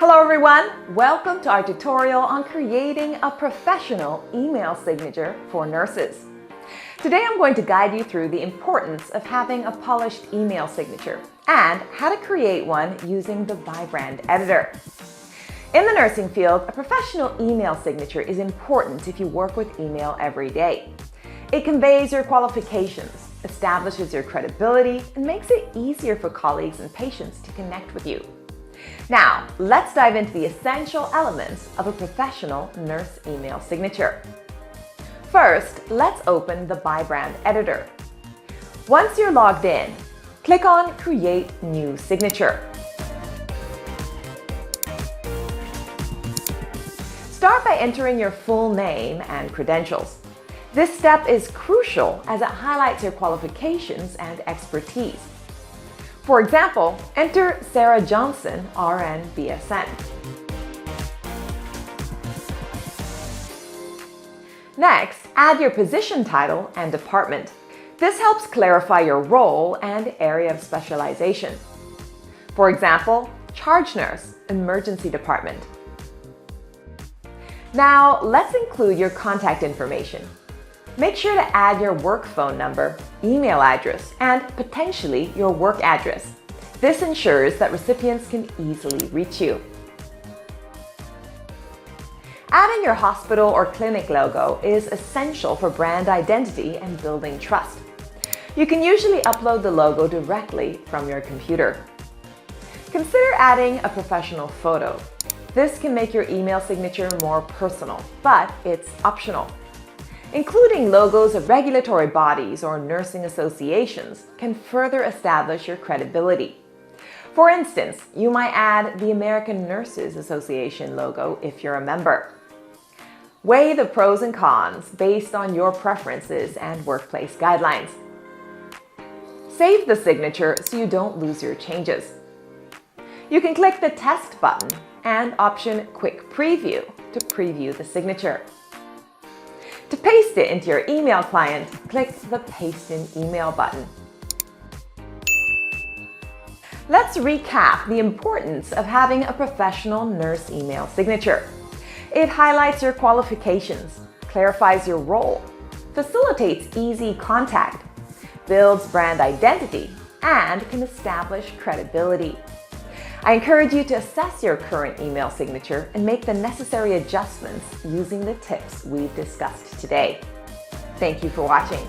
Hello everyone! Welcome to our tutorial on creating a professional email signature for nurses. Today I'm going to guide you through the importance of having a polished email signature and how to create one using the Vibrand editor. In the nursing field, a professional email signature is important if you work with email every day. It conveys your qualifications, establishes your credibility, and makes it easier for colleagues and patients to connect with you. Now, let's dive into the essential elements of a professional nurse email signature. First, let's open the Vibrand editor. Once you're logged in, click on Create New Signature. Start by entering your full name and credentials. This step is crucial as it highlights your qualifications and expertise. For example, enter Sarah Johnson, RN BSN. Next, add your position title and department. This helps clarify your role and area of specialization. For example, charge nurse, emergency department. Now, let's include your contact information. Make sure to add your work phone number, email address, and potentially your work address. This ensures that recipients can easily reach you. Adding your hospital or clinic logo is essential for brand identity and building trust. You can usually upload the logo directly from your computer. Consider adding a professional photo. This can make your email signature more personal, but it's optional. Including logos of regulatory bodies or nursing associations can further establish your credibility. For instance, you might add the American Nurses Association logo if you're a member. Weigh the pros and cons based on your preferences and workplace guidelines. Save the signature so you don't lose your changes. You can click the Test button and option Quick Preview to preview the signature. To paste it into your email client, click the Paste in Email button. Let's recap the importance of having a professional nurse email signature. It highlights your qualifications, clarifies your role, facilitates easy contact, builds brand identity, and can establish credibility. I encourage you to assess your current email signature and make the necessary adjustments using the tips we've discussed today. Thank you for watching.